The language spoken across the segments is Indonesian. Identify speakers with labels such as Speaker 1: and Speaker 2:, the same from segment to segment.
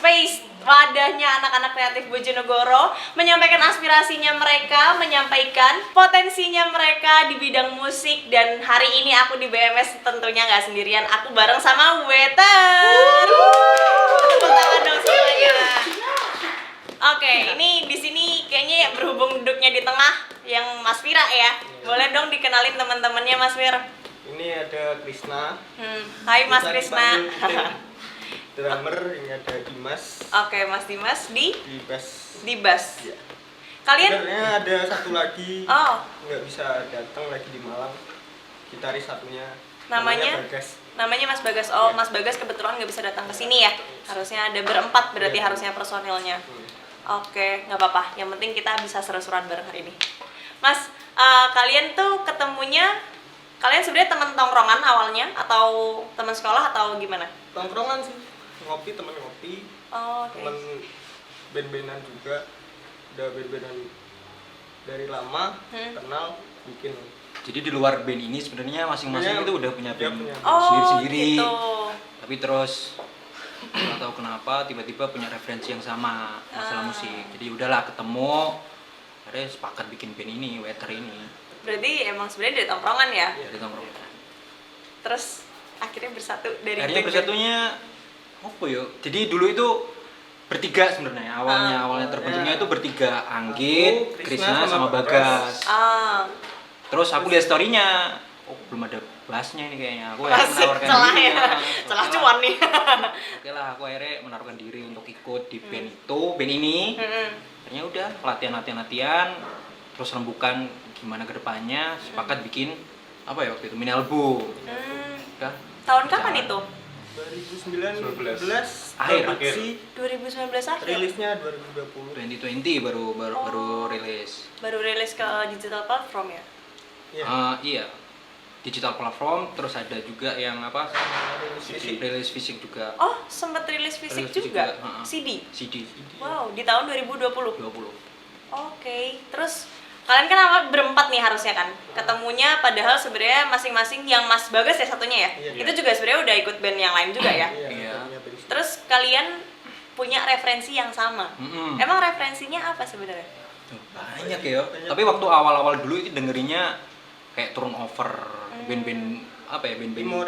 Speaker 1: space, wadahnya anak-anak kreatif Bojonegoro, menyampaikan aspirasinya mereka, menyampaikan potensinya mereka di bidang musik. Dan hari ini aku di BMS tentunya nggak sendirian, aku bareng sama Wetter. Tepuk tangan dong semuanya. Oke, ini di sini kayaknya berhubung duduknya di tengah yang Mas Vira ya. Boleh dong dikenalin teman-temannya Mas Vira.
Speaker 2: Ini ada Krisna.
Speaker 1: Hai Mas Krisna.
Speaker 2: Drummer, ini ada Dimas.
Speaker 1: Oke, Mas Dimas di
Speaker 2: bass.
Speaker 1: Di bass.
Speaker 2: Ya.
Speaker 1: Kalian
Speaker 2: Sebenarnya ada satu lagi nggak bisa datang lagi di Malang. Gitaris satunya.
Speaker 1: Namanya
Speaker 2: Bagas.
Speaker 1: Namanya Mas Bagas. Oh,
Speaker 2: Ya.
Speaker 1: Mas Bagas kebetulan nggak bisa datang ke sini ya. Harusnya ada berempat berarti
Speaker 2: Ya.
Speaker 1: harusnya personilnya. Oke, nggak apa-apa. Yang penting kita bisa seru-seruan bareng hari ini. Mas, kalian tuh ketemunya, kalian sebenarnya teman tongkrongan awalnya atau teman sekolah atau gimana?
Speaker 2: Tongkrongan sih. Ngopi, temen ngopi.
Speaker 1: Oh, oke.
Speaker 2: Temen band-bandan juga. Udah band-bandan dari lama, kenal, bikin.
Speaker 3: Jadi di luar band ini sebenarnya masing-masing itu udah punya band sendiri-sendiri.
Speaker 1: Gitu.
Speaker 3: Tapi terus nggak tahu kenapa tiba-tiba punya referensi yang sama masalah musik. Jadi udahlah ketemu, akhirnya sepakat bikin band ini, Wetter ini.
Speaker 1: Berarti emang sebenarnya dari tongkrongan ya?
Speaker 3: Dari tongkrongan.
Speaker 1: Terus akhirnya bersatu dari
Speaker 3: Akhirnya
Speaker 1: band-band.
Speaker 3: bersatunya apa ya? Jadi dulu itu bertiga sebenarnya. Awalnya terbentuknya itu bertiga, Anggit,
Speaker 2: Aku,
Speaker 3: Krisna sama Bagas. Terus aku lihat story-nya, oh belum ada bassnya ini kayaknya. Aku menawarkan
Speaker 1: celah
Speaker 3: diri.
Speaker 1: ya. Celah cuan nih.
Speaker 3: Oke lah, aku akhirnya menaruhkan diri untuk ikut di band itu, band ini. Akhirnya udah latihan, terus rembukan gimana kedepannya, sepakat bikin apa ya waktu itu mini album. Udah.
Speaker 1: Tahun kapan itu?
Speaker 2: 2019
Speaker 3: Akhir.
Speaker 2: produksi,
Speaker 1: 2019 akhir.
Speaker 2: rilisnya 2020.
Speaker 3: 2020 baru rilis.
Speaker 1: Baru rilis ke digital platform ya?
Speaker 3: Iya. Digital platform, terus ada juga yang apa? Rilis fisik juga.
Speaker 1: Oh, sempat rilis fisik
Speaker 3: Rilis fisik
Speaker 1: juga?
Speaker 3: juga,
Speaker 1: CD?
Speaker 3: CD.
Speaker 1: Wow, di tahun 2020?
Speaker 3: 20.
Speaker 1: Oke, terus kalian kan berempat nih harusnya kan? Ketemunya padahal sebenarnya masing-masing yang Mas Bagas ya satunya ya?
Speaker 2: Iya.
Speaker 1: Itu juga sebenarnya udah ikut band yang lain juga ya?
Speaker 3: Iya.
Speaker 1: Terus kalian punya referensi yang sama? Emang referensinya apa sebenarnya?
Speaker 3: Banyak ya. Tapi waktu awal-awal dulu itu dengerinnya kayak turnover, band-band apa ya, band-band
Speaker 2: Imo.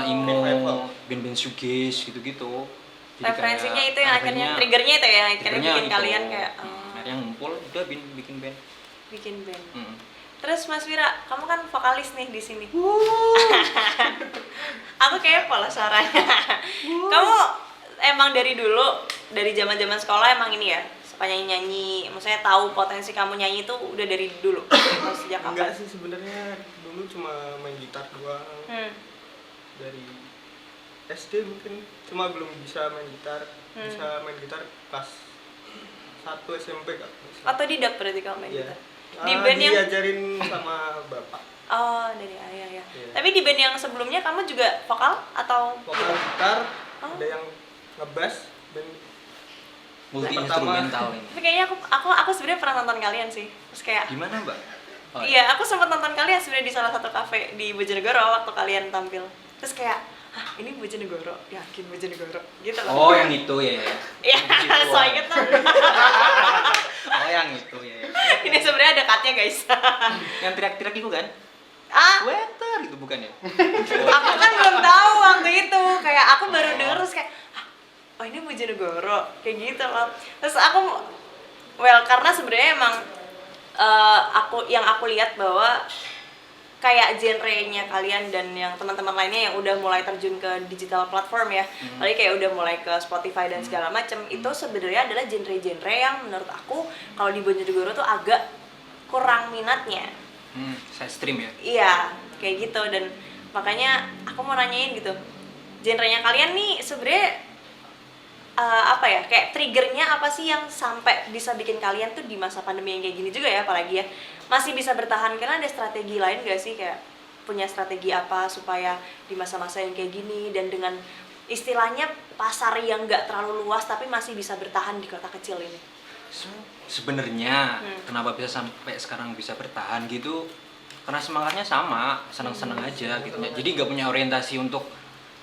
Speaker 3: emo, band-band shoegaze gitu-gitu. Jadi
Speaker 1: Referensinya
Speaker 3: kayak
Speaker 1: itu yang akhirnya triggernya itu ya, akhirnya bikin
Speaker 3: itu.
Speaker 1: kalian kayak
Speaker 3: Akhirnya ngumpul, udah bikin band.
Speaker 1: bikin band. Terus Mas Wira, kamu kan vokalis nih di sini. Aku kepo lah suaranya. Kamu emang dari dulu, dari zaman-zaman sekolah emang ini ya, suka nyanyi-nyanyi, maksudnya tahu potensi kamu nyanyi itu udah dari dulu. Atau sejak kapan?
Speaker 2: Enggak sih sebenarnya, dulu cuma main gitar doang. Dari SD mungkin, cuma belum bisa main gitar. Bisa main gitar kelas 1 SMP kan.
Speaker 1: Otodidak berarti kamu main
Speaker 2: Iya.
Speaker 1: gitar. Di band yang
Speaker 2: diajarin sama bapak.
Speaker 1: Oh, dari ayah ya.
Speaker 2: Iya.
Speaker 1: Tapi di band yang sebelumnya kamu juga vokal atau
Speaker 2: Vokal gitar, ada yang ngebass, band
Speaker 3: Multi
Speaker 2: Yang
Speaker 3: instrumental ini.
Speaker 1: Tapi kayaknya aku sebenarnya pernah nonton kalian sih. Terus kayak
Speaker 3: Gimana, Mbak? Oh,
Speaker 1: iya, aku sempat nonton kalian sebenarnya di salah satu kafe di Bojonegoro waktu kalian tampil. Terus kayak, ini Bojonegoro, yakin Bojonegoro, gitu loh.
Speaker 3: Oh, yang itu ya.
Speaker 1: Iya, so inget tuh.
Speaker 3: Oh, yang itu ya.
Speaker 1: Ini sebenarnya ada cutnya guys.
Speaker 3: Yang teriak-teriak itu kan? Wetter itu bukan ya?
Speaker 1: Aku kan belum tahu waktu itu. Kayak aku baru denger terus kayak, oh ini Bojonegoro, kayak gitu loh. Terus aku, karena sebenarnya emang aku lihat bahwa kayak genre-nya kalian dan yang teman-teman lainnya yang udah mulai terjun ke digital platform ya, apalagi kayak udah mulai ke Spotify dan segala macam, itu sebenarnya adalah genre-genre yang menurut aku kalau di Bojonegoro tuh agak kurang minatnya.
Speaker 3: Saya stream ya.
Speaker 1: Iya, kayak gitu. Dan makanya aku mau nanyain gitu, genre-nya kalian nih sebenarnya apa ya, kayak triggernya apa sih yang sampai bisa bikin kalian tuh di masa pandemi yang kayak gini juga ya, apalagi ya masih bisa bertahan? Karena ada strategi lain gak sih, kayak punya strategi apa supaya di masa-masa yang kayak gini dan dengan istilahnya pasar yang gak terlalu luas tapi masih bisa bertahan di kota kecil ini?
Speaker 3: Sebenarnya kenapa bisa sampai sekarang bisa bertahan gitu, karena semangatnya sama, senang-senang aja gitu. Jadi nggak punya orientasi untuk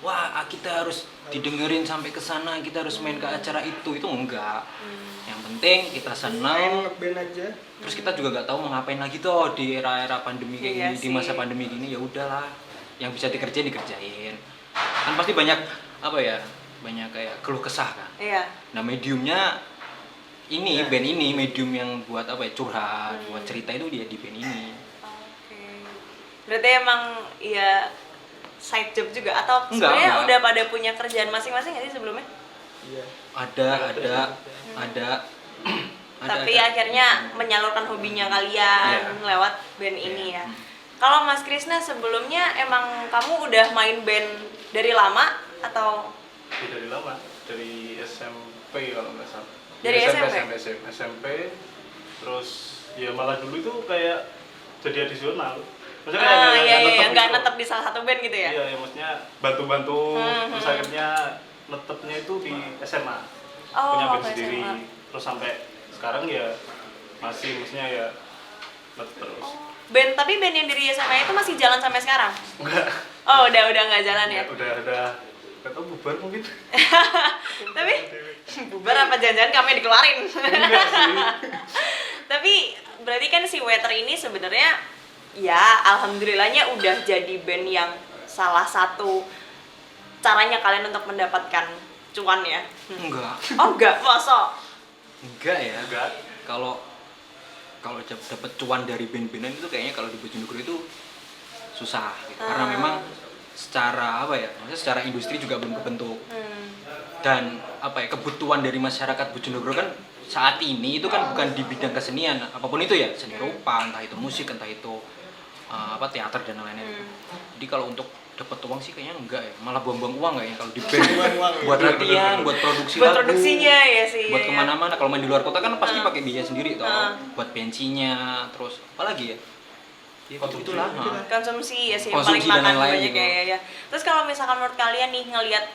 Speaker 3: wah kita harus didengerin sampai ke sana, kita harus main ke acara itu enggak. Yang penting kita
Speaker 2: main
Speaker 3: senang,
Speaker 2: ngeband aja.
Speaker 3: terus kita juga nggak tahu mau ngapain lagi tuh di era-era pandemi kayak
Speaker 1: Iya
Speaker 3: gini, di
Speaker 1: sih.
Speaker 3: masa pandemi gini. Ya udahlah, yang bisa dikerjain kan pasti banyak apa ya, banyak kayak keluh kesah kan.
Speaker 1: Iya.
Speaker 3: Nah mediumnya ini,
Speaker 2: Nah.
Speaker 3: band ini medium yang buat apa ya, curhat, buat cerita itu dia di band ini.
Speaker 1: Oke. Berarti emang ya side job juga atau
Speaker 3: Enggak,
Speaker 1: sebenarnya
Speaker 3: enggak.
Speaker 1: udah pada punya kerjaan masing-masing nggak sih sebelumnya?
Speaker 2: Iya.
Speaker 3: Ada
Speaker 1: Tapi
Speaker 3: ada.
Speaker 1: akhirnya menyalurkan hobinya kalian
Speaker 3: Iya.
Speaker 1: lewat band ini ya. Kalau Mas Krisna sebelumnya emang kamu udah main band dari lama atau
Speaker 4: Dari lama, dari SMP kalau nggak salah.
Speaker 1: Dari
Speaker 4: SMP, terus ya malah dulu itu kayak jadi adisional. Maksudnya kayak
Speaker 1: nggak
Speaker 4: gitu.
Speaker 1: netep di salah satu band gitu ya?
Speaker 4: Iya, ya maksudnya bantu-bantu,
Speaker 1: Hmm,
Speaker 4: terus akhirnya netepnya itu di SMA.
Speaker 1: Oh,
Speaker 4: Punya band
Speaker 1: waktu
Speaker 4: sendiri,
Speaker 1: SMA.
Speaker 4: terus sampai sekarang ya masih, maksudnya ya netep terus.
Speaker 1: Band tapi band yang dari SMA itu masih jalan sampai sekarang?
Speaker 4: Enggak,
Speaker 1: Oh, udah nggak jalan ya?
Speaker 4: udah nggak tahu bubar mungkin.
Speaker 1: Tapi bubar apa jangan-jangan kami dikeluarin?
Speaker 4: Enggak sih.
Speaker 1: Tapi berarti kan si Waiter ini sebenarnya ya alhamdulillahnya udah jadi band yang salah satu caranya kalian untuk mendapatkan cuan ya.
Speaker 3: Enggak.
Speaker 1: Oh enggak, masa?
Speaker 3: Enggak ya.
Speaker 4: Enggak.
Speaker 3: Kalau dapat cuan dari band-bandan itu kayaknya kalau di Bojonegoro itu susah gitu. Karena memang secara apa ya? Maksudnya secara industri juga belum kebentuk. Dan apa ya, kebutuhan dari masyarakat Bojonegoro kan saat ini itu kan bukan di bidang kesenian, apapun itu ya, seni rupa, entah itu musik, entah itu teater dan lain-lain. Jadi kalau untuk dapat uang sih kayaknya enggak ya, malah buang-buang uang kayaknya kalau di band.
Speaker 2: Buang-buang,
Speaker 3: Buat
Speaker 4: bener,
Speaker 3: latihan,
Speaker 4: bener.
Speaker 3: buat produksi
Speaker 1: Buat
Speaker 3: lagu,
Speaker 1: produksinya ya sih.
Speaker 3: buat
Speaker 1: ya.
Speaker 3: kemana-mana. Kalau main di luar kota kan pasti pakai biaya sendiri toh,
Speaker 1: Heeh.
Speaker 3: buat bensinnya, terus apa lagi ya? Ya
Speaker 4: Konsumsi.
Speaker 3: itulah.
Speaker 1: Konsumsi ya sih yang
Speaker 3: Konsumsi
Speaker 1: paling
Speaker 3: dan
Speaker 1: makan
Speaker 3: lain-lain
Speaker 1: banyak
Speaker 3: gitu.
Speaker 1: ya. Terus kalau misalkan menurut kalian nih ngelihat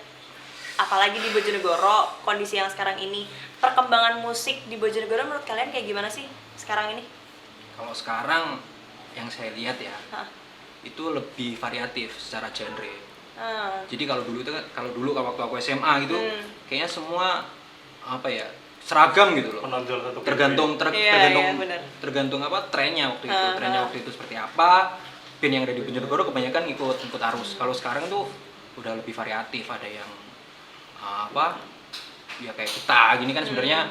Speaker 1: apalagi di Bojonegoro kondisi yang sekarang ini, perkembangan musik di Bojonegoro menurut kalian kayak gimana sih sekarang ini?
Speaker 3: Kalau sekarang yang saya lihat ya,
Speaker 1: Hah.
Speaker 3: itu lebih variatif secara genre.
Speaker 1: Ah.
Speaker 3: Jadi kalau dulu waktu aku SMA gitu,
Speaker 1: Hmm.
Speaker 3: kayaknya semua apa ya, seragam gitu loh.
Speaker 4: Menonjol satu band.
Speaker 3: Tergantung
Speaker 1: Iya, benar.
Speaker 3: tergantung apa trennya waktu itu.
Speaker 1: Ah,
Speaker 3: Trennya
Speaker 1: ah.
Speaker 3: waktu itu seperti apa? Band yang ada di Bojonegoro kebanyakan ikut arus. Kalau sekarang tuh udah lebih variatif, ada yang apa? Ya kayak kita gini kan sebenarnya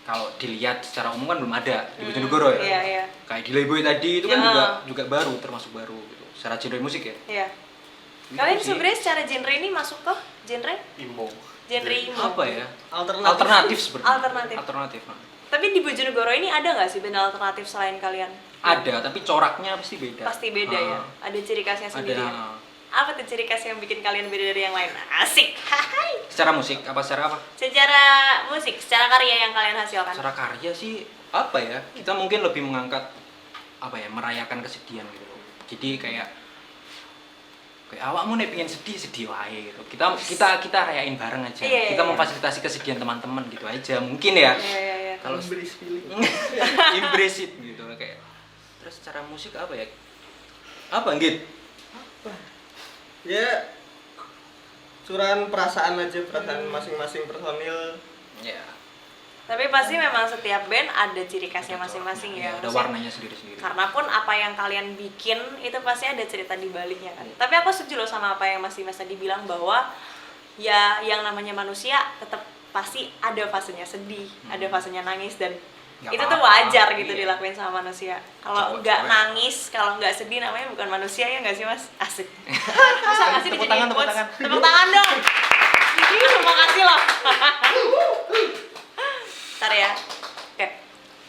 Speaker 3: kalau dilihat secara umum kan belum ada di Bojonegoro ya.
Speaker 1: Iya, iya.
Speaker 3: Kayak Delay Boy tadi itu kan
Speaker 1: Ya.
Speaker 3: juga baru, termasuk baru gitu. Secara genre musik ya.
Speaker 1: Iya.
Speaker 3: Gitu
Speaker 1: Kalian
Speaker 3: sih.
Speaker 1: sebenarnya secara genre ini masuk ke genre
Speaker 4: Imo.
Speaker 1: imo.
Speaker 3: Apa ya?
Speaker 2: Alternatif.
Speaker 3: Sebenarnya.
Speaker 1: Alternatif.
Speaker 3: Nah.
Speaker 1: Tapi di Bojonegoro ini ada nggak sih band alternatif selain kalian?
Speaker 3: Ada, tapi coraknya pasti beda.
Speaker 1: Pasti beda ya. Ada ciri khasnya
Speaker 3: Ada.
Speaker 1: sendiri. Ya? Apa tuh ciri khas yang bikin kalian beda dari yang lain? Asik. Hai.
Speaker 3: Secara musik apa secara apa?
Speaker 1: Secara musik, secara karya yang kalian hasilkan.
Speaker 3: Secara karya sih apa ya? Kita mungkin lebih mengangkat apa ya? Merayakan kesedihan gitu loh. Jadi kayak awakmu nek pengen sedih wae gitu. Kita rayain bareng aja.
Speaker 1: Iya,
Speaker 3: Kita
Speaker 1: iya.
Speaker 3: memfasilitasi kesedihan teman-teman gitu aja. Mungkin ya.
Speaker 1: Iya.
Speaker 3: Kalau
Speaker 2: Embrace feeling.
Speaker 3: embrace it gitu kayak. Terus secara musik apa ya? Apa Git?
Speaker 2: Ya curahan perasaan aja, perasaan masing-masing personil.
Speaker 3: Ya.
Speaker 1: Tapi pasti memang setiap band ada ciri khasnya masing-masing ya.
Speaker 3: Ada
Speaker 1: Maksudnya,
Speaker 3: warnanya sendiri-sendiri.
Speaker 1: karena pun apa yang kalian bikin itu pasti ada cerita di baliknya kan. Tapi aku setuju loh sama apa yang Mas Dimas tadi bilang bahwa ya yang namanya manusia tetap pasti ada fasenya sedih, ada fasenya nangis dan
Speaker 3: Nggak
Speaker 1: itu tuh
Speaker 3: apa-apa,
Speaker 1: wajar gitu
Speaker 3: iya.
Speaker 1: dilakuin sama manusia. Kalau
Speaker 3: Cowok,
Speaker 1: nggak
Speaker 3: cewek.
Speaker 1: nangis, kalau nggak sedih namanya bukan manusia ya nggak sih Mas? Asik. Bisa nggak sih
Speaker 3: Tepuk
Speaker 1: dijadiin
Speaker 3: tangan, tepuk
Speaker 1: quotes?
Speaker 3: tangan.
Speaker 1: Tepuk tangan dong. Terima kasih loh. Ntar ya. Oke.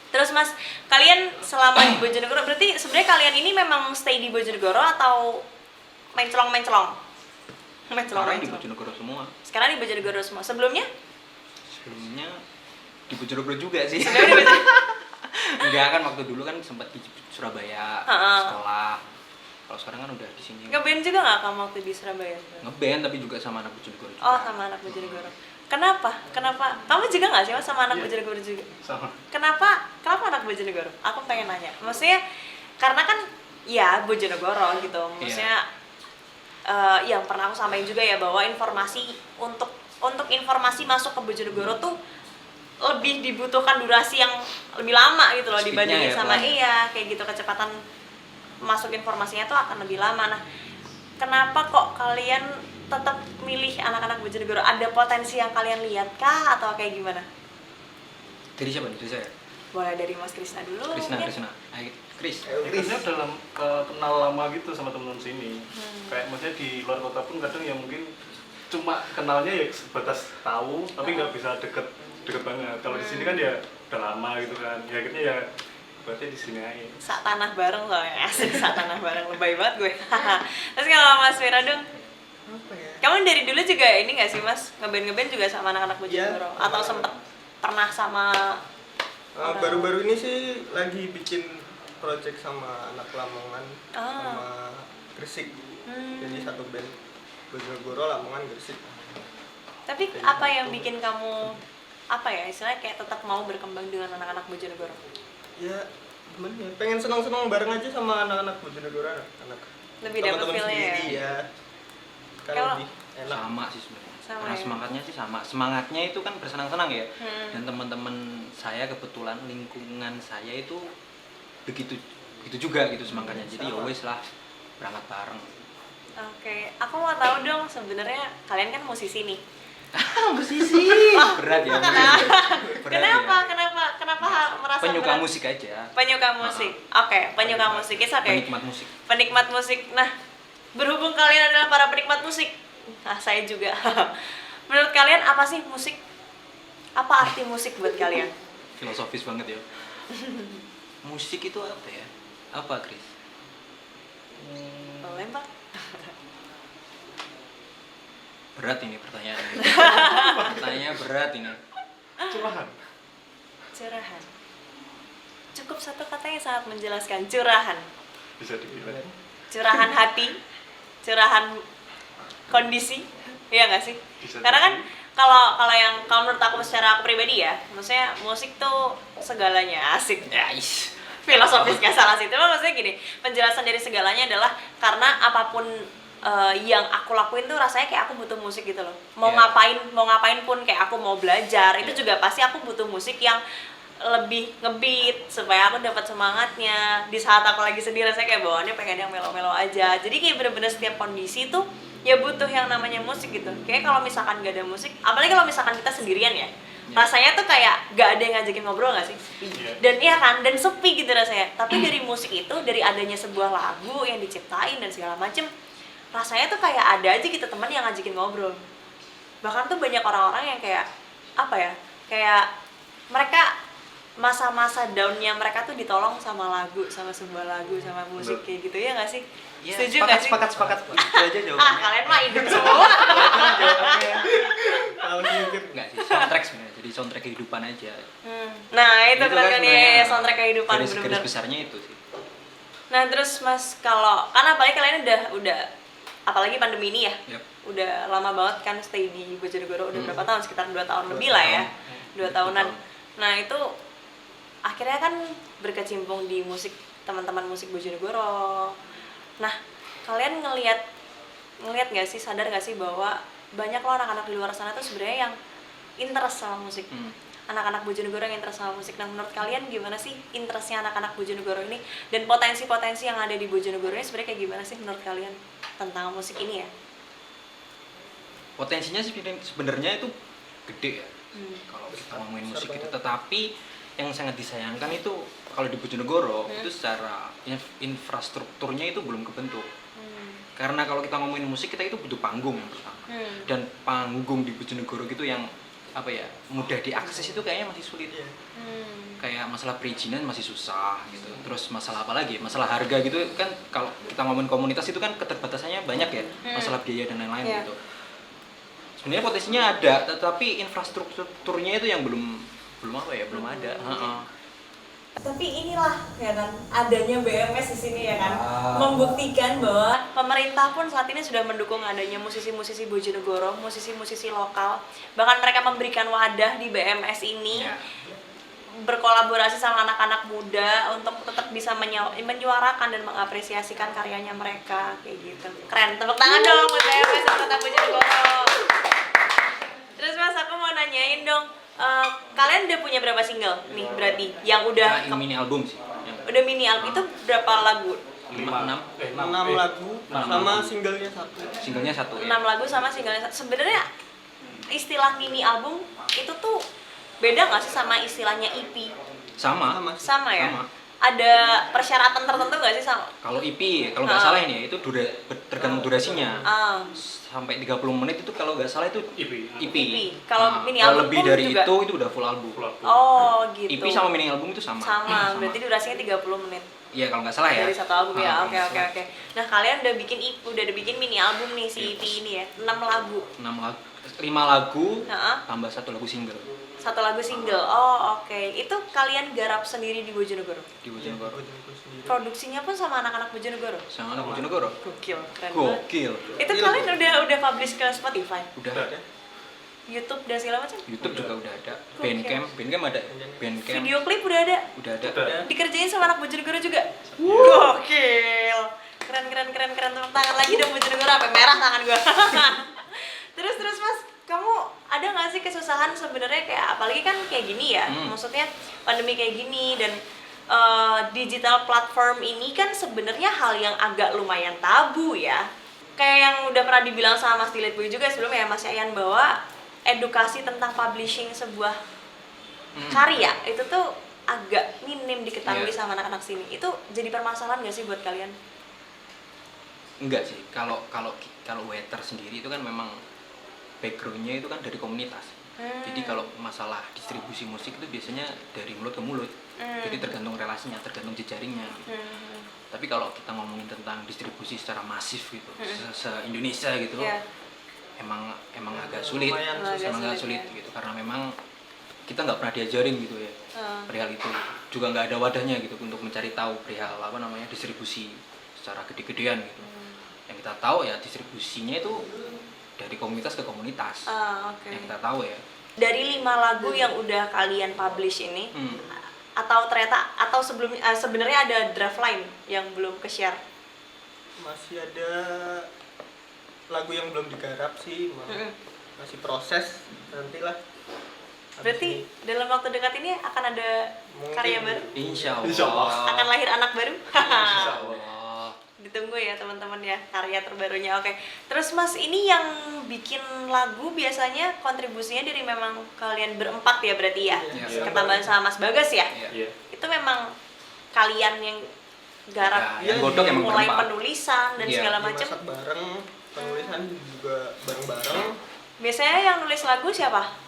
Speaker 1: Terus Mas, kalian selama di Bojonegoro berarti sebenarnya kalian ini memang stay di Bojonegoro atau mencelong?
Speaker 3: Sekarang di Bojonegoro semua.
Speaker 1: Sekarang di Bojonegoro semua. Sebelumnya?
Speaker 3: Sebelumnya di Bojonegoro juga sih.
Speaker 1: Sebelumnya di Bojonegoro.
Speaker 3: Enggak kan waktu dulu kan sempat di Surabaya
Speaker 1: Ha-ha.
Speaker 3: sekolah. Kalau sekarang kan udah di sini.
Speaker 1: Ngeband juga nggak kamu waktu di Surabaya?
Speaker 3: Ngeband tapi juga sama anak Bojonegoro juga.
Speaker 1: Oh, sama anak Bojonegoro. Kenapa? Kamu juga nggak sih Mas sama anak
Speaker 4: Iya.
Speaker 1: Bojonegoro juga?
Speaker 4: Sama.
Speaker 1: Kenapa anak Bojonegoro? Aku pengen nanya. Maksudnya karena kan ya Bojonegoro gitu. Maksudnya yang pernah aku sampaikan juga ya, bahwa informasi untuk informasi masuk ke Bojonegoro tuh lebih dibutuhkan durasi yang lebih lama gitu loh,
Speaker 3: Speednya
Speaker 1: dibandingin
Speaker 3: ya,
Speaker 1: sama
Speaker 3: pelan.
Speaker 1: kayak gitu, kecepatan masuk informasinya tuh akan lebih lama. Nah, kenapa kok kalian tetap milih anak-anak Bojonegoro? Ada potensi yang kalian lihat kah atau kayak gimana?
Speaker 3: Dari siapa nih? Dari saya?
Speaker 1: Boleh dari Mas Krisna dulu.
Speaker 3: Krisna,
Speaker 1: mungkin?
Speaker 3: Krisna. Ayo, Kris.
Speaker 4: Ikannya dalam kenal lama gitu sama temen-temen sini. Kayak maksudnya di luar kota pun kadang ya mungkin cuma kenalnya ya sebatas tahu, tapi nggak bisa deket banget. Kalau di sini kan ya udah lama gitu kan. Ya akhirnya ya berarti di sini aja.
Speaker 1: Sak tanah bareng soalnya, asik sak tanah bareng, lebay banget gue. Terus kalau Mas Wira dong,
Speaker 2: Apa ya?
Speaker 1: kamu dari dulu juga ini nggak sih Mas, ngeband juga sama anak-anak Bojonegoro?
Speaker 2: Iya.
Speaker 1: Atau sempet pernah sama orang?
Speaker 2: Baru-baru ini sih lagi bikin project sama anak Lamongan sama Gresik. Jadi satu band Bojonegoro, Lamongan, Gresik.
Speaker 1: Tapi
Speaker 2: Kayak
Speaker 1: apa
Speaker 2: gitu.
Speaker 1: yang bikin kamu apa ya istilahnya kayak tetap mau berkembang dengan anak-anak Bojonegoro?
Speaker 2: Ya gimana ya, pengen senang-senang bareng aja sama anak-anak Bojonegoro, anak
Speaker 1: Lebih dapet
Speaker 2: teman-teman
Speaker 1: feel-nya
Speaker 2: sendiri
Speaker 1: ya?
Speaker 2: ya. Kan
Speaker 1: Kalau-
Speaker 2: lebih enak.
Speaker 3: Sama sih sebenarnya.
Speaker 1: Sama
Speaker 3: Karena
Speaker 1: ya?
Speaker 3: semangatnya sih sama. Semangatnya itu kan bersenang-senang ya.
Speaker 1: Hmm.
Speaker 3: Dan teman-teman saya kebetulan lingkungan saya itu begitu juga gitu semangatnya. Jadi ya
Speaker 2: Sama.
Speaker 3: wes lah berangkat bareng.
Speaker 1: Oke, aku mau tahu dong sebenarnya kalian kan musisi nih.
Speaker 3: Musisi. Berat ya.
Speaker 1: Kenapa merasa
Speaker 3: Penyuka
Speaker 1: berat?
Speaker 3: musik aja.
Speaker 1: Penyuka musik. Oke, penyuka musik. Oke.
Speaker 3: Penikmat musik.
Speaker 1: Penikmat musik. Nah, berhubung kalian adalah para penikmat musik. Nah, saya juga. Menurut kalian apa sih musik? Apa arti musik buat kalian?
Speaker 3: Filosofis banget ya. Musik itu apa ya? Apa, Chris?
Speaker 1: Lempar.
Speaker 3: Berat ini pertanyaannya. Pertanyaannya berat ini.
Speaker 4: Curahan.
Speaker 1: Curahan. Cukup satu kata yang sangat menjelaskan, curahan.
Speaker 4: Bisa dibilang.
Speaker 1: Curahan hati, curahan kondisi, iya nggak sih?
Speaker 4: Bisa
Speaker 1: Karena kan
Speaker 4: jadi.
Speaker 1: kalau menurut aku secara aku pribadi ya, maksudnya musik tuh segalanya, asik.
Speaker 3: Ya, is.
Speaker 1: Filosofis nggak salah sih, cuma maksudnya gini, penjelasan dari segalanya adalah karena apapun yang aku lakuin tuh rasanya kayak aku butuh musik gitu loh. Mau
Speaker 3: Yeah.
Speaker 1: ngapain pun, kayak aku mau belajar itu juga pasti aku butuh musik yang lebih ngebeat supaya aku dapat semangatnya. Di saat aku lagi sedih rasanya kayak bawaannya pengen yang melo-melo aja. Jadi kayak bener-bener setiap kondisi tuh ya butuh yang namanya musik gitu. Kayak kalau misalkan gak ada musik, apalagi kalau misalkan kita sendirian ya, rasanya tuh kayak gak ada yang ngajakin ngobrol gak sih?
Speaker 4: Iya.
Speaker 1: Dan iya kan, dan sepi gitu rasanya. Tapi dari musik itu, dari adanya sebuah lagu yang diciptain dan segala macem, rasanya tuh kayak ada aja gitu teman yang ngajakin ngobrol. Bahkan tuh banyak orang-orang yang kayak apa ya, kayak mereka masa-masa downnya mereka tuh ditolong sama lagu, sama sebuah lagu, sama musik kayak gitu ya nggak sih?
Speaker 3: Ya,
Speaker 1: Setuju nggak sih?
Speaker 3: sepakat. Itu aja
Speaker 1: Ah,
Speaker 3: jawabannya.
Speaker 1: kalian mah hidup semua.
Speaker 2: Kalau mikir
Speaker 3: Enggak sih, soundtrack sebenarnya. Jadi soundtrack kehidupan aja.
Speaker 1: Nah itu
Speaker 3: Itu
Speaker 1: keren kan ya,
Speaker 3: sebenarnya
Speaker 1: soundtrack kehidupan
Speaker 3: garis
Speaker 1: bener-bener.
Speaker 3: besarnya itu sih.
Speaker 1: Nah terus mas, kalau kan apalagi kalian udah apalagi pandemi ini ya,
Speaker 3: Yap.
Speaker 1: udah lama banget kan stay di Bojonegoro, udah berapa tahun, sekitar 2 tahun lebih lah ya, 2 tahunan. Nah itu akhirnya kan berkecimpung di musik, teman-teman musik Bojonegoro. Nah kalian ngelihat nggak sih, sadar nggak sih bahwa banyak loh anak-anak di luar sana tuh sebenarnya yang interest sama musik. Anak-anak Bojonegoro yang interest sama musik. Nah menurut kalian gimana sih interestnya anak-anak Bojonegoro ini, dan potensi-potensi yang ada di Bojonegoro ini sebenarnya kayak gimana sih menurut kalian tentang musik ini ya?
Speaker 3: Potensinya sebenarnya itu gede ya. Kalau kita ngomongin musik itu, tetapi yang sangat disayangkan itu kalau di Bojonegoro itu secara infrastrukturnya itu belum kebentuk. Karena kalau kita ngomongin musik, kita itu butuh panggung yang pertama. Dan panggung di Bojonegoro gitu yang apa ya, mudah diakses itu kayaknya masih sulit. Kayak masalah perizinan masih susah gitu. Terus masalah apa lagi? Masalah harga gitu kan, kalau kita ngomongin komunitas itu kan keterbatasannya banyak ya. Masalah biaya dan lain-lain
Speaker 1: Yeah.
Speaker 3: gitu. Sebenarnya potensinya ada, tetapi infrastrukturnya itu yang belum apa ya, belum ada.
Speaker 1: Tapi inilah ya kan, adanya BMS di sini ya kan,
Speaker 3: Ah.
Speaker 1: membuktikan bahwa pemerintah pun saat ini sudah mendukung adanya musisi-musisi Bojonegoro, musisi-musisi lokal. Bahkan mereka memberikan wadah di BMS ini.
Speaker 3: Ya.
Speaker 1: berkolaborasi sama anak-anak muda untuk tetap bisa menyuarakan dan mengapresiasikan karyanya mereka kayak gitu. Keren, tepuk tangan dong buat BFS Kota Bojonegoro. Terus Mas, aku mau nanyain dong, kalian udah punya berapa single nih berarti yang udah
Speaker 3: Nah, ini mini album sih.
Speaker 1: udah mini album itu berapa lagu?
Speaker 2: 6 lagu sama singlenya 1.
Speaker 3: Singlenya 1 ya.
Speaker 1: 6 lagu sama singlenya satu. Sebenarnya istilah mini album itu tuh beda nggak sih sama istilahnya EP?
Speaker 3: Sama.
Speaker 1: Sama ya?
Speaker 3: Sama.
Speaker 1: Ada persyaratan tertentu nggak sih sama?
Speaker 3: Kalau EP, kalau nggak salah ini ya, itu tergantung durasinya.
Speaker 1: Ah,
Speaker 3: Sampai 30 menit itu kalau nggak salah itu
Speaker 4: EP.
Speaker 3: EP.
Speaker 1: Kalau mini
Speaker 3: kalau
Speaker 1: album
Speaker 3: lebih
Speaker 1: pun
Speaker 3: dari
Speaker 1: juga?
Speaker 3: itu udah full album.
Speaker 1: Oh gitu.
Speaker 3: EP sama mini album itu sama.
Speaker 1: Sama, berarti durasinya 30 menit
Speaker 3: Iya kalau nggak salah ya.
Speaker 1: dari satu album ya.
Speaker 3: Ah,
Speaker 1: Oke oke oke. Nah kalian udah bikin EP, udah bikin mini album nih si EP ini ya, 6 lagu.
Speaker 3: 6 lagu, 5 lagu
Speaker 1: Heeh.
Speaker 3: tambah 1 lagu single
Speaker 1: Satu lagu single. Oh oke. Itu kalian garap sendiri di Bojonegoro.
Speaker 3: di Bojonegoro.
Speaker 1: Produksinya pun sama anak-anak Bojonegoro.
Speaker 3: Sama anak Bojonegoro.
Speaker 1: Gokil, keren banget.
Speaker 3: Gokil.
Speaker 1: Itu kalian udah publish ke Spotify,
Speaker 3: Udah ada.
Speaker 1: YouTube dan segala macam.
Speaker 3: YouTube juga udah ada.
Speaker 1: Gokil.
Speaker 3: Bandcamp ada. Bandcamp
Speaker 1: Video klip udah ada.
Speaker 3: udah ada.
Speaker 1: Dikerjain sama anak Bojonegoro juga. Gokil. Keren. Tepuk tangan lagi dong Bojonegoro, sampai merah tangan gua. Terus Mas, kamu ada nggak sih kesusahan sebenarnya kayak apalagi kan kayak gini ya, maksudnya pandemi kayak gini dan digital platform ini kan sebenarnya hal yang agak lumayan tabu ya. Kayak yang udah pernah dibilang sama Mas Dilit Boy juga sebelumnya ya Mas Yayan, bahwa edukasi tentang publishing sebuah karya itu tuh agak minim diketahui
Speaker 3: Iya.
Speaker 1: sama anak-anak sini. Itu jadi permasalahan nggak sih buat kalian?
Speaker 3: Enggak sih. Kalau Wetter sendiri itu kan memang backgroundnya itu kan dari komunitas. Jadi kalau masalah distribusi musik itu biasanya dari mulut ke mulut. Jadi tergantung relasinya, tergantung jejaringnya. Tapi kalau kita ngomongin tentang distribusi secara masif gitu, se-Indonesia gitu,
Speaker 1: Iya.
Speaker 3: emang agak sulit,
Speaker 2: Lumayan
Speaker 1: susah.
Speaker 3: agak sulit
Speaker 1: Ya.
Speaker 3: gitu, karena memang kita nggak pernah diajarin gitu ya perihal itu, juga nggak ada wadahnya gitu untuk mencari tahu perihal apa namanya distribusi secara gede-gedean gitu. Yang kita tahu ya distribusinya itu dari komunitas ke komunitas,
Speaker 1: Oke.
Speaker 3: yang kita tahu ya.
Speaker 1: Dari 5 lagu yang udah kalian publish ini, atau ternyata atau sebenarnya ada draft lain yang belum ke-share?
Speaker 2: Masih ada lagu yang belum digarap sih, masih proses nantilah.
Speaker 1: Berarti dalam waktu dekat ini akan ada
Speaker 2: Mungkin.
Speaker 1: karya baru?
Speaker 3: Insya Allah.
Speaker 4: Insya Allah.
Speaker 1: Akan lahir anak baru?
Speaker 3: Insya Allah.
Speaker 1: Ditunggu ya teman-teman ya karya terbarunya. Oke. Terus Mas, ini yang bikin lagu biasanya kontribusinya dari memang kalian berempat ya berarti ya?
Speaker 3: Iya.
Speaker 1: Ketambahan sama Mas Bagas ya?
Speaker 3: Iya.
Speaker 1: Itu memang kalian yang garap,
Speaker 3: Ya, yang godok emang
Speaker 1: mulai
Speaker 3: berempat.
Speaker 1: penulisan dan
Speaker 3: Iya.
Speaker 1: segala macam.
Speaker 2: Dimasak bareng, penulisan juga bareng-bareng.
Speaker 1: Biasanya yang nulis lagu siapa?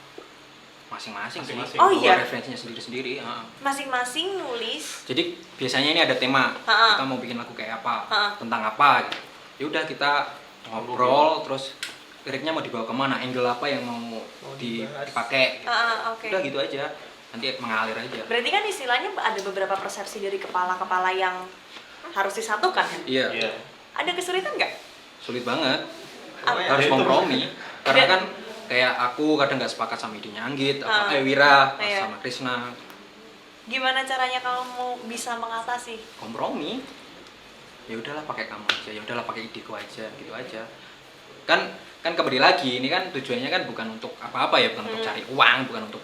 Speaker 3: Masing-masing sih.
Speaker 4: Masing-masing.
Speaker 1: Oh,
Speaker 3: Bawa
Speaker 1: iya?
Speaker 3: referensinya sendiri-sendiri.
Speaker 1: Masing-masing nulis.
Speaker 3: Jadi biasanya ini ada tema,
Speaker 1: Ha-ha.
Speaker 3: kita mau bikin lagu kayak apa,
Speaker 1: Ha-ha.
Speaker 3: tentang apa gitu. Ya udah kita ngobrol, terus liriknya mau dibawa kemana, angle apa yang mau
Speaker 2: dibahas.
Speaker 3: dipakai. Gitu.
Speaker 1: Oke.
Speaker 3: Udah gitu aja, nanti mengalir aja.
Speaker 1: Berarti kan istilahnya ada beberapa persepsi dari kepala-kepala yang harus disatukan kan?
Speaker 3: Iya,
Speaker 4: Iya.
Speaker 1: Ada kesulitan nggak?
Speaker 3: sulit banget.
Speaker 1: Apa?
Speaker 3: Harus
Speaker 4: Itu.
Speaker 3: kompromi. Karena
Speaker 1: Dan-
Speaker 3: kan kayak aku kadang nggak sepakat sama idenya Anggit, Wira,
Speaker 1: Iya.
Speaker 3: sama Krisna.
Speaker 1: Gimana caranya kamu bisa mengatasi?
Speaker 3: Kompromi. Ya udahlah pakai kamu aja, ya udahlah pakai ideku aja, gitu aja. Kan kembali lagi, ini kan tujuannya kan bukan untuk apa-apa ya, bukan untuk cari uang, bukan untuk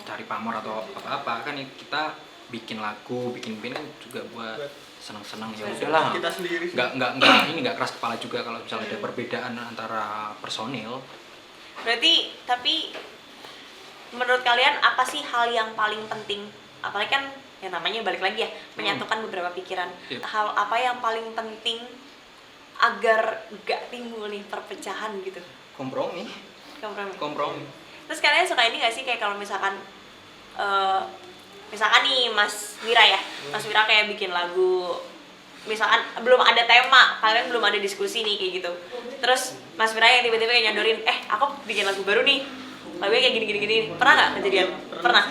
Speaker 3: cari pamor atau apa-apa. Kan kita bikin lagu, bikin band kan juga buat senang-senang, ya udahlah.
Speaker 2: Kita sendiri sih.
Speaker 3: Nggak keras kepala juga kalau misalnya ada perbedaan antara personil.
Speaker 1: Berarti tapi menurut kalian apa sih hal yang paling penting? Apalagi kan ya namanya balik lagi ya, menyatukan beberapa pikiran.
Speaker 3: Iya.
Speaker 1: Hal apa yang paling penting agar gak timbul nih perpecahan gitu?
Speaker 3: Kompromi.
Speaker 1: Kompromi. Terus kalian suka ini gak sih kayak kalau misalkan misalkan nih Mas Wira ya, Mas Wira kayak bikin lagu, misalkan belum ada tema, kalian belum ada diskusi nih kayak gitu. Terus Mas Wira yang tiba-tiba kayak nyodorin, aku bikin lagu baru nih, lagunya kayak gini. Pernah nggak kejadian? Pernah.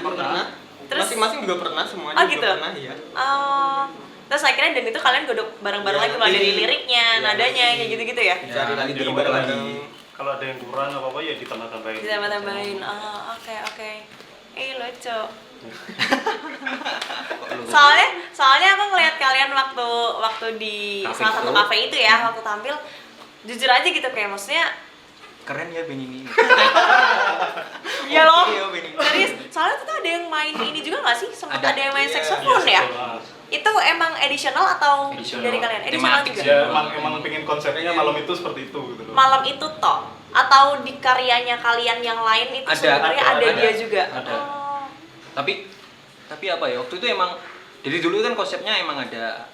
Speaker 1: Terus
Speaker 2: Masing-masing juga pernah, semuanya
Speaker 1: Oh,
Speaker 2: juga
Speaker 1: gitu?
Speaker 2: pernah ya.
Speaker 1: Terus akhirnya dan itu kalian godok bareng-bareng
Speaker 2: Ya,
Speaker 1: lagi mulai dari
Speaker 2: nanti-
Speaker 1: liriknya,
Speaker 2: ya,
Speaker 1: nadanya
Speaker 2: nanti-
Speaker 1: kayak gitu-gitu ya.
Speaker 3: Ya,
Speaker 2: Cari
Speaker 3: nanti
Speaker 2: lagi
Speaker 3: dirubah lagi.
Speaker 2: bareng-bareng.
Speaker 4: Kalau ada yang kurang apa-apa ya ditambah-tambahin.
Speaker 1: Ditambah-tambahin. Oke. Lu lucu.
Speaker 3: Kok lu-
Speaker 1: Soalnya aku ngeliat kalian waktu di
Speaker 3: Cafe
Speaker 1: salah satu
Speaker 3: itu.
Speaker 1: kafe itu ya, waktu tampil jujur aja gitu kayak maksudnya
Speaker 3: keren ya band ini.
Speaker 1: iya loh.
Speaker 3: Iya band ini.
Speaker 1: Serius, soalnya tuh ada yang main ini juga nggak sih? Sempat ada yang main
Speaker 2: Iya,
Speaker 1: saxophone ya?
Speaker 4: Iya,
Speaker 1: Itu emang additional atau
Speaker 3: Additional.
Speaker 1: dari kalian? Additional
Speaker 3: Tematik
Speaker 1: juga?
Speaker 3: sih.
Speaker 4: ya emang pengen konsepnya malam itu seperti itu gitu loh.
Speaker 1: Malam itu toh? Atau di karyanya kalian yang lain itu sebenarnya ada dia juga?
Speaker 3: Ada.
Speaker 1: Oh.
Speaker 3: Tapi apa ya, waktu itu emang dari dulu kan konsepnya emang ada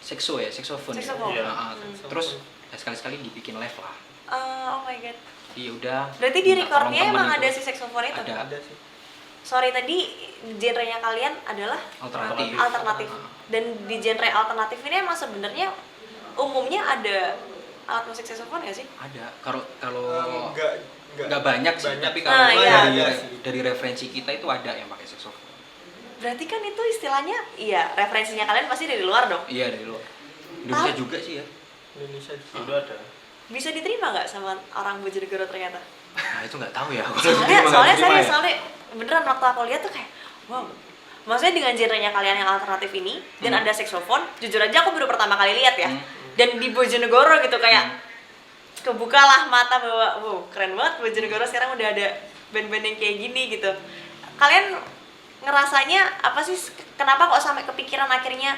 Speaker 3: saxophone.
Speaker 1: Saxophone.
Speaker 4: Iya.
Speaker 3: Nah, terus ya sekali-sekali dibikin live lah.
Speaker 1: Oh my god.
Speaker 3: Jadi udah.
Speaker 1: Berarti di
Speaker 3: minta
Speaker 1: recordnya
Speaker 3: tolong
Speaker 1: emang
Speaker 3: temen
Speaker 1: ada
Speaker 3: itu.
Speaker 1: si saxophone itu?
Speaker 3: Ada.
Speaker 2: sih.
Speaker 1: Sorry tadi genrenya kalian adalah
Speaker 3: Alternatif.
Speaker 1: alternatif. Dan di genre alternatif ini emang sebenarnya umumnya ada alat musik saxophone nggak sih?
Speaker 3: Ada. Kalau
Speaker 2: Enggak
Speaker 3: banyak sih,
Speaker 2: banyak.
Speaker 3: tapi kalau
Speaker 1: Ah, iya.
Speaker 3: dari referensi kita itu ada yang pakai saxophone.
Speaker 1: Berarti kan itu istilahnya, iya referensinya kalian pasti dari luar dong.
Speaker 3: Iya dari luar. Indonesia
Speaker 1: Ah.
Speaker 3: juga sih ya.
Speaker 2: Indonesia sih.
Speaker 4: Udah ada.
Speaker 1: Bisa diterima nggak sama orang Bojonegoro ternyata?
Speaker 3: Nah itu nggak tahu ya.
Speaker 1: Soalnya
Speaker 3: ya.
Speaker 1: soalnya beneran waktu aku lihat tuh kayak wow. Maksudnya dengan genrenya kalian yang alternatif ini dan ada saxophone, jujur aja aku baru pertama kali lihat ya. Dan di Bojonegoro gitu kayak kebukalah mata bahwa wow keren banget Bojonegoro sekarang udah ada band-band yang kayak gini gitu. Kalian ngerasanya apa sih, kenapa kok sampai kepikiran akhirnya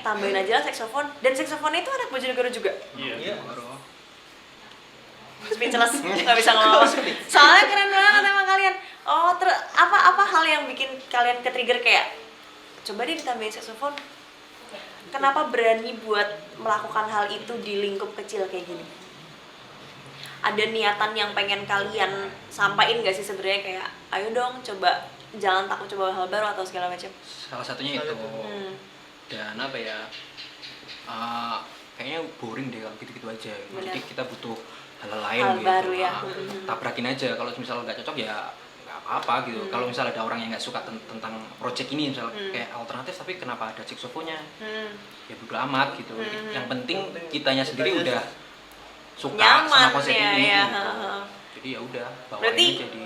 Speaker 1: tambahin aja lah saxophone, dan saxophone itu anak Bojonegoro juga?
Speaker 4: Iya.
Speaker 2: Iya.
Speaker 1: Speechless, nggak bisa ngomong. Soalnya keren banget emang kalian. Oh, apa hal yang bikin kalian ke-trigger kayak coba deh ditambahin saxophone? Kenapa berani buat melakukan hal itu di lingkup kecil kayak gini? Ada niatan yang pengen kalian sampaikan nggak sih sebenarnya kayak ayo dong coba, jangan takut coba hal baru atau segala macam?
Speaker 3: Salah satunya itu. Dan apa ya? Kayaknya boring deh kalau gitu-gitu aja.
Speaker 1: Benar.
Speaker 3: Jadi kita butuh hal lain
Speaker 1: Hal
Speaker 3: gitu.
Speaker 1: baru ya.
Speaker 3: Tabrakin aja. Kalau misalnya nggak cocok ya nggak apa-apa gitu. Kalau misalnya ada orang yang nggak suka tentang project ini, misalnya kayak alternatif tapi kenapa ada saxophone-nya? Ya bodo amat gitu. Yang penting kitanya sendiri udah suka
Speaker 1: Nyaman
Speaker 3: sama konsep
Speaker 1: ya,
Speaker 3: ini.
Speaker 1: ya.
Speaker 3: Gitu. Jadi ya udah bawain
Speaker 1: Berarti-
Speaker 3: aja di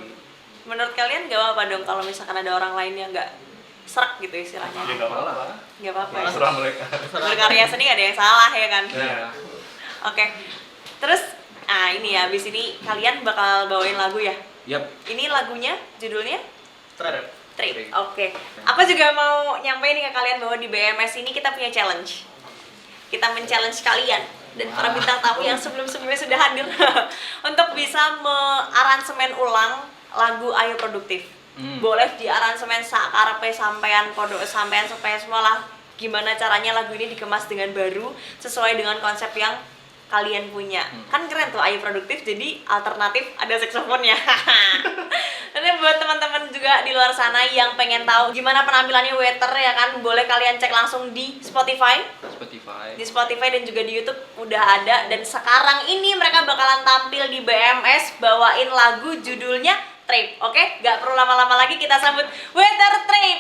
Speaker 1: Menurut kalian gak apa-apa dong kalau misalkan ada orang lain yang nggak serak gitu istilahnya?
Speaker 4: Ya nggak apa-apa.
Speaker 1: Nggak apa-apa ya?
Speaker 4: Terserah mereka.
Speaker 1: Berkarya seni gak ada yang salah ya kan?
Speaker 4: Iya.
Speaker 1: Oke, terus ini ya, abis ini kalian bakal bawain lagu ya?
Speaker 3: Yap.
Speaker 1: Ini lagunya, judulnya?
Speaker 2: Trip.
Speaker 1: Trip.
Speaker 3: Trip.
Speaker 1: Oke. Aku juga mau nyampein ke kalian bahwa di BMS ini kita punya challenge. Kita men-challenge kalian dan para bintang tamu yang sebelum-sebelumnya sudah hadir untuk bisa me-aransemen ulang lagu Ayo Produktif. Boleh di aransemen sakarepe sampean podo sampean supaya semua lah gimana caranya lagu ini dikemas dengan baru sesuai dengan konsep yang kalian punya. Kan keren tuh Ayo Produktif, jadi alternatif ada saksofonnya. Jadi buat teman-teman juga di luar sana yang pengen tahu gimana penampilannya Weather ya kan, boleh kalian cek langsung di Spotify. Di Spotify dan juga di YouTube udah ada, dan sekarang ini mereka bakalan tampil di BMS bawain lagu judulnya Trip. Oke, gak perlu lama-lama lagi, kita sambut Weather Trip.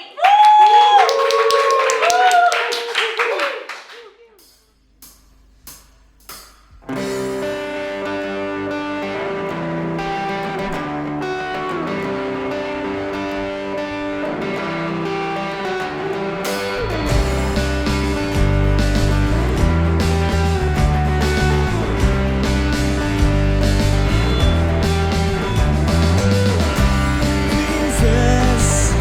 Speaker 5: Princess,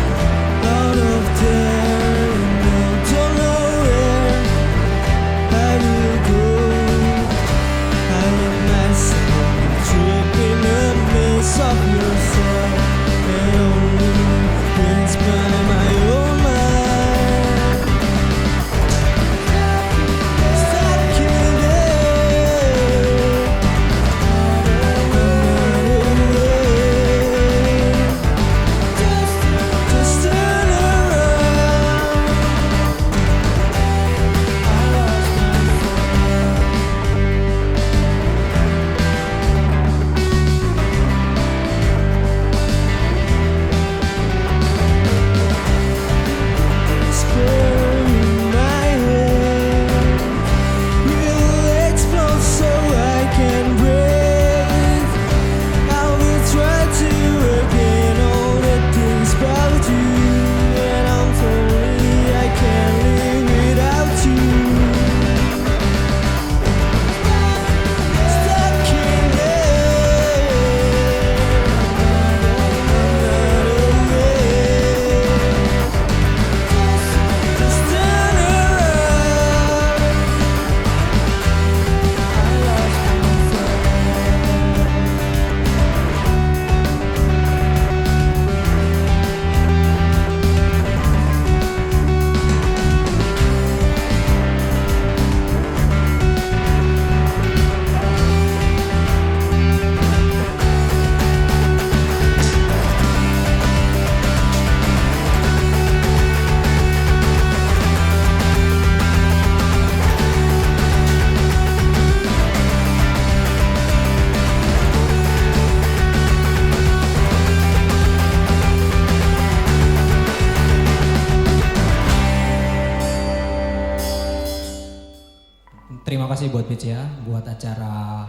Speaker 5: kasih buat BCA buat acara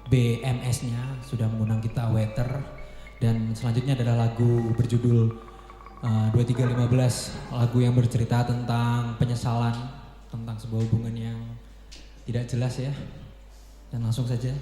Speaker 5: BMS-nya sudah mengundang kita waiter, dan selanjutnya adalah lagu berjudul 2315, lagu yang bercerita tentang penyesalan, tentang sebuah hubungan yang tidak jelas ya. Dan langsung saja.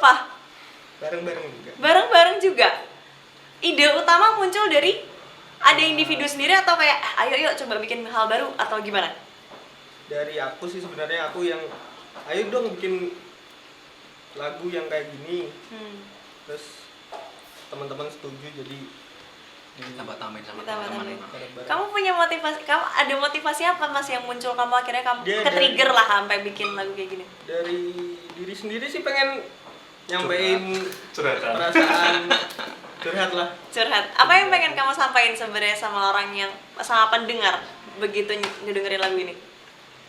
Speaker 1: apa?
Speaker 2: Bareng-bareng juga.
Speaker 1: Bareng-bareng juga. Ide utama muncul dari ada individu sendiri atau kayak ayo yuk coba bikin hal baru atau gimana?
Speaker 2: Dari aku sih sebenarnya, aku yang ayo dong bikin lagu yang kayak gini. Terus teman-teman setuju, jadi
Speaker 3: Tambah tambahin sama
Speaker 1: Tambah
Speaker 3: teman-teman.
Speaker 1: tambahin.
Speaker 2: bareng-bareng.
Speaker 1: Kamu punya motivasi, kamu ada motivasi apa Mas yang muncul kamu akhirnya kamu
Speaker 2: Dia
Speaker 1: ke-trigger lah sampai bikin lagu kayak gini?
Speaker 2: Dari diri sendiri sih pengen nyampein
Speaker 4: Curhatan.
Speaker 2: perasaan, curhat lah.
Speaker 1: Curhat. Apa yang pengen kamu sampaikan sebenarnya sama orang yang sama pendengar begitu ngedengerin lagu ini?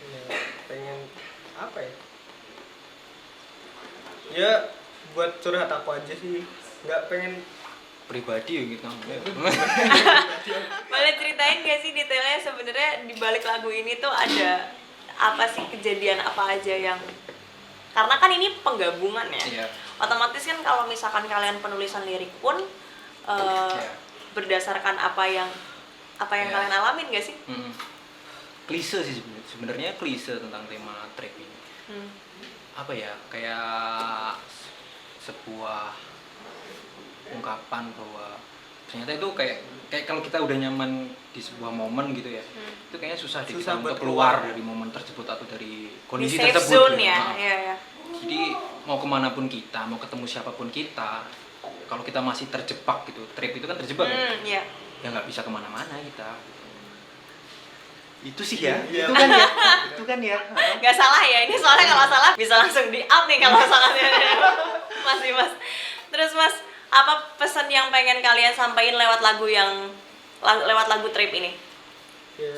Speaker 2: Ya, pengen apa ya? Ya buat curhat aku aja sih, nggak pengen
Speaker 3: Pribadi ya gitu.
Speaker 1: Boleh ceritain gak sih detailnya sebenarnya di balik lagu ini tuh ada apa sih, kejadian apa aja yang, karena kan ini penggabungan ya.
Speaker 3: Iya.
Speaker 1: Otomatis kan kalau misalkan kalian penulisan lirik pun
Speaker 3: Iya.
Speaker 1: berdasarkan apa yang
Speaker 3: Iya.
Speaker 1: kalian alamin gak sih?
Speaker 3: Klise sih sebenarnya klise tentang tema trap ini. Apa ya, kayak sebuah ungkapan bahwa ternyata itu kayak kalau kita udah nyaman di sebuah momen gitu ya, itu kayaknya susah deh kita
Speaker 2: Susah buat
Speaker 3: untuk keluar dari momen tersebut atau dari
Speaker 1: Di
Speaker 3: kondisi
Speaker 1: safe
Speaker 3: tersebut
Speaker 1: zone
Speaker 3: gitu.
Speaker 1: ya.
Speaker 3: Nah,
Speaker 1: Iya, iya.
Speaker 3: jadi mau kemanapun kita, mau ketemu siapapun kita, kalau kita masih terjebak gitu, trap itu kan terjebak ya,
Speaker 1: Iya.
Speaker 3: ya nggak bisa kemana-mana kita. Itu sih ya,
Speaker 2: Iya.
Speaker 3: itu kan ya.
Speaker 1: Gak salah ya, ini soalnya kalau salah bisa langsung di up nih kalau salahnya. Masih Mas. Terus Mas, apa pesan yang pengen kalian sampaikan lewat lagu trip ini?
Speaker 2: ya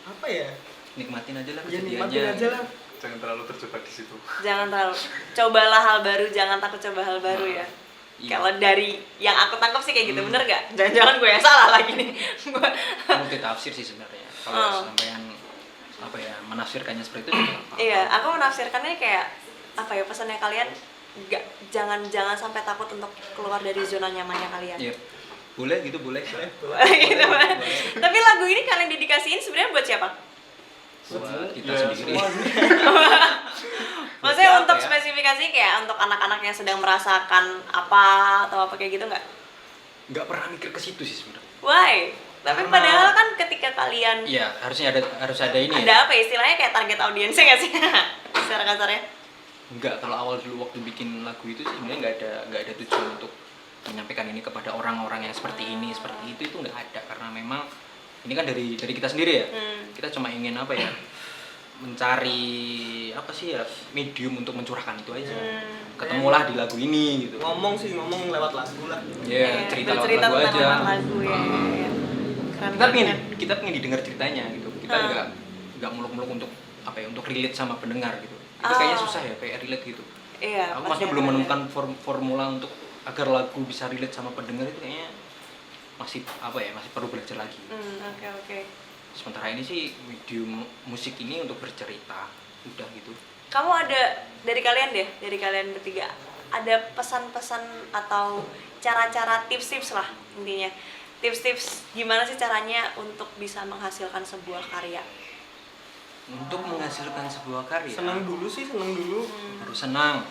Speaker 2: apa ya?
Speaker 3: Nikmatin aja lah
Speaker 2: Ya nikmatin
Speaker 3: kejadiannya.
Speaker 2: aja lah.
Speaker 4: Jangan terlalu terjebak di situ.
Speaker 1: Jangan terlalu, cobalah hal baru, jangan takut coba hal baru ya.
Speaker 3: Iya.
Speaker 1: Kalau dari yang aku tangkap sih kayak gitu, bener gak? Jangan-jangan gue yang salah lagi nih.
Speaker 3: Multitafsir sih sebenarnya. Kalau sampean apa ya menafsirkannya seperti itu juga nggak apa-apa.
Speaker 1: Iya, aku menafsirkannya kayak apa ya, pesannya kalian jangan sampai takut untuk keluar dari zona nyamannya kalian.
Speaker 3: Iya. Boleh gitu, boleh.
Speaker 1: Gitu kan. Tapi lagu ini kalian dedikasiin sebenarnya buat siapa?
Speaker 3: Buat kita
Speaker 4: Ya,
Speaker 3: sendiri.
Speaker 1: Maksudnya
Speaker 3: Buat
Speaker 1: untuk
Speaker 3: apa ya?
Speaker 1: spesifikasi kayak untuk anak-anak yang sedang merasakan apa atau apa kayak gitu nggak?
Speaker 3: Nggak pernah mikir ke situ sih sebenarnya.
Speaker 1: Why? Tapi
Speaker 3: Karena-
Speaker 1: padahal kan ketika kalian
Speaker 3: Iya, harus ada ini
Speaker 1: ada
Speaker 3: ya.
Speaker 1: apa ya, istilahnya kayak target audiensnya nggak sih? Secara kasarnya.
Speaker 3: Enggak, kalau awal dulu waktu bikin lagu itu sih sebenarnya nggak ada tujuan untuk menyampaikan ini kepada orang-orang yang seperti ini, seperti itu nggak ada, karena memang ini kan dari kita sendiri ya. Kita cuma ingin apa ya? Mencari apa sih ya, medium untuk mencurahkan itu aja. Ketemulah di lagu ini gitu.
Speaker 2: Ngomong lewat lagu lah.
Speaker 3: Ya, cerita lewat
Speaker 1: bercerita
Speaker 3: lagu
Speaker 1: tentang
Speaker 3: aja.
Speaker 1: lewat lagu ya. Keren
Speaker 3: Kita
Speaker 1: banget.
Speaker 3: kita pengen didengar ceritanya gitu. Kita nggak muluk-muluk untuk apa ya, untuk relate sama pendengar gitu. Itu kayaknya susah ya, kayak relate gitu.
Speaker 1: Iya.
Speaker 3: Aku
Speaker 1: pasti
Speaker 3: masih belum
Speaker 1: akan ada.
Speaker 3: menemukan formula untuk agar lagu bisa relate sama pendengar, itu kayaknya masih apa ya, masih perlu belajar lagi.
Speaker 1: Oke.
Speaker 3: Sementara ini sih medium musik ini untuk bercerita, udah gitu.
Speaker 1: Kamu ada dari kalian bertiga ada pesan-pesan atau cara-cara tips-tips lah intinya, tips-tips gimana sih caranya untuk bisa menghasilkan sebuah karya?
Speaker 3: Untuk menghasilkan sebuah karya
Speaker 2: Senang dulu.
Speaker 3: harus senang,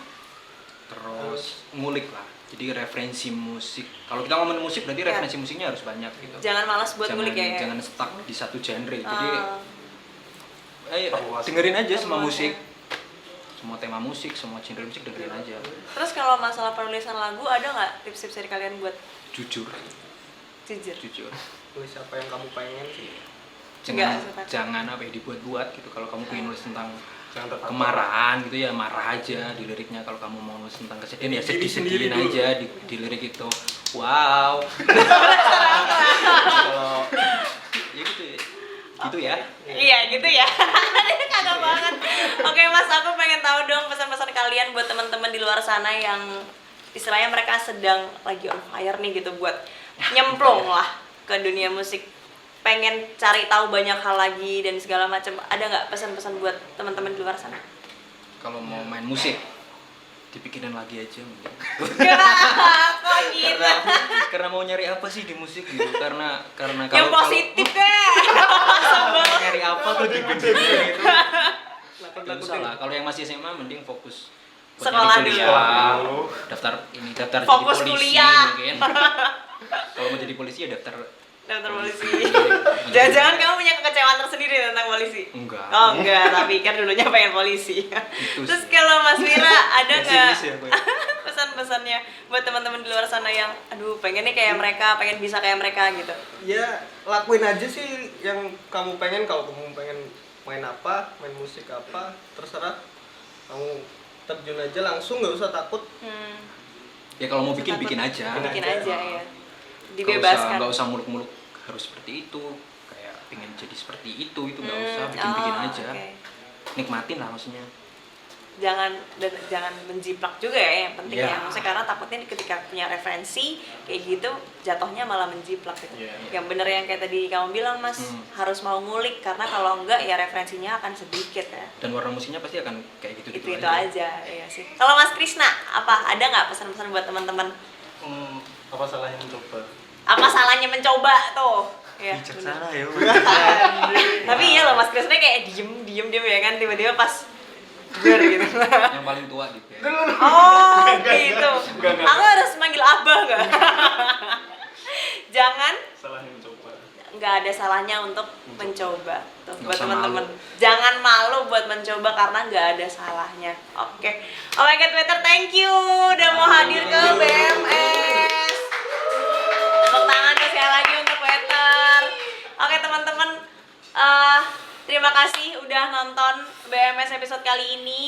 Speaker 3: terus ngulik lah. Jadi referensi musik. Kalau kita ngomongin musik berarti referensi musiknya harus banyak gitu.
Speaker 1: Jangan malas buat ngulik ya.
Speaker 3: Jangan stuck di satu genre. Jadi ayo
Speaker 4: Perluas.
Speaker 3: dengerin aja semua
Speaker 1: Perluas,
Speaker 3: musik. Semua tema musik, semua genre musik dengerin aja.
Speaker 1: Terus kalau masalah penulisan lagu ada nggak tips-tips dari kalian buat
Speaker 3: Jujur.
Speaker 1: jujur?
Speaker 2: Tulis apa yang kamu pengen sih.
Speaker 3: Jangan apa ya, dibuat-buat gitu. Kalau kamu pengen nulis tentang
Speaker 4: Jangan terpaku.
Speaker 3: kemarahan gitu ya, marah aja di liriknya. Kalau kamu mau nulis tentang kesedihan ya
Speaker 2: Diri sendiri
Speaker 3: sedih-sedihin
Speaker 2: dulu.
Speaker 3: aja di lirik itu. Wow. Kalau ya gitu ya. Gitu ya.
Speaker 1: Iya gitu ya. Kagak banget. Oke Mas, aku pengen tahu dong pesan-pesan kalian buat teman-teman di luar sana yang istilahnya mereka sedang lagi on fire nih gitu, buat nyemplung lah ke dunia musik, pengen cari tahu banyak hal lagi dan segala macam. Ada nggak pesan-pesan buat teman-teman di luar sana?
Speaker 3: Kalau mau main musik dipikirin lagi aja mending.
Speaker 1: Kok gitu?
Speaker 3: Karena mau nyari apa sih di musik gitu, karena
Speaker 1: Yang
Speaker 3: kalau
Speaker 1: positif deh.
Speaker 3: kalau nyari apa tuh di gitu. Nggak usah lah, kalau yang masih SMA mending fokus buat
Speaker 1: Sekolah
Speaker 3: nyari
Speaker 1: dulu.
Speaker 3: kuliah. daftar jadi
Speaker 1: Fokus
Speaker 3: polisi
Speaker 1: kuliah.
Speaker 3: mungkin. Kalau mau jadi polisi ya daftar
Speaker 1: polisi. Jangan-jangan kamu punya kekecewaan tersendiri tentang polisi?
Speaker 3: Enggak.
Speaker 1: Oh enggak, tapi kan dulunya pengen polisi.
Speaker 3: Itu
Speaker 1: Terus
Speaker 3: sih.
Speaker 1: kalau Mas Wira ada nggak
Speaker 3: Pesimis ya, gue.
Speaker 1: pesan-pesannya buat teman-teman di luar sana yang aduh pengen nih kayak mereka, pengen bisa kayak mereka gitu?
Speaker 2: Ya lakuin aja sih yang kamu pengen. Kalau kamu pengen main apa, main musik apa, terserah. Kamu terjun aja langsung, nggak usah takut.
Speaker 3: Ya kalau mau bikin
Speaker 1: Takut.
Speaker 3: aja.
Speaker 1: Bikin
Speaker 2: aja.
Speaker 1: aja ya.
Speaker 3: Nggak
Speaker 1: Dibebaskan.
Speaker 3: usah muluk-muluk harus seperti itu. Kayak pengen jadi seperti itu nggak usah, bikin
Speaker 1: oh,
Speaker 3: aja.
Speaker 1: oke.
Speaker 3: Nikmatin lah maksudnya.
Speaker 1: Jangan menjiplak juga ya, yang penting
Speaker 3: Iya.
Speaker 1: ya. Maksudnya karena takutnya ketika punya referensi kayak gitu jatuhnya malah menjiplak gitu.
Speaker 4: Iya.
Speaker 1: Yang bener yang kayak tadi kamu bilang Mas, harus mau ngulik karena kalau enggak ya referensinya akan sedikit ya.
Speaker 3: Dan warna musiknya pasti akan kayak gitu-gitu
Speaker 1: Itu aja ya sih. Kalau Mas Krisna, ada nggak pesan-pesan buat teman-teman?
Speaker 4: Apa salahnya mencoba?
Speaker 1: Apa salahnya mencoba tuh? Ya.
Speaker 3: Bijaksana ya.
Speaker 1: Tapi iya loh Mas Krisna kayak diem ya kan, tiba-tiba pas gitu.
Speaker 3: Yang paling tua di band.
Speaker 1: Oh gitu.
Speaker 4: Enggak.
Speaker 1: Aku harus manggil abah nggak? Jangan,
Speaker 4: Salahnya mencoba.
Speaker 1: nggak ada salahnya untuk mencoba. Tuh,
Speaker 3: Nggak
Speaker 1: buat
Speaker 3: usah
Speaker 1: teman-teman,
Speaker 3: malu.
Speaker 1: jangan malu buat mencoba karena nggak ada salahnya. Oke. Oh my god, Twitter, thank you udah mau hadir ke BMS. Tepuk tangan sekali lagi untuk Twitter. Oke teman-teman, terima kasih udah nonton BMS episode kali ini.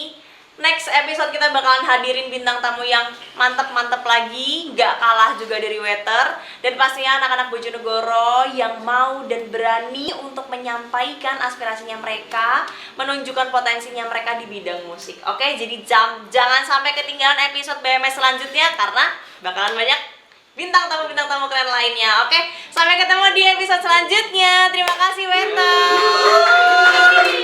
Speaker 1: Next episode kita bakalan hadirin bintang tamu yang mantep-mantep lagi, gak kalah juga dari Wetter. Dan pastinya anak-anak Bojonegoro yang mau dan berani untuk menyampaikan aspirasinya mereka, menunjukkan potensinya mereka di bidang musik. Oke, jadi jangan sampai ketinggalan episode BMS selanjutnya karena bakalan banyak bintang tamu keren lainnya. Oke, sampai ketemu di episode selanjutnya. Terima kasih Wetter.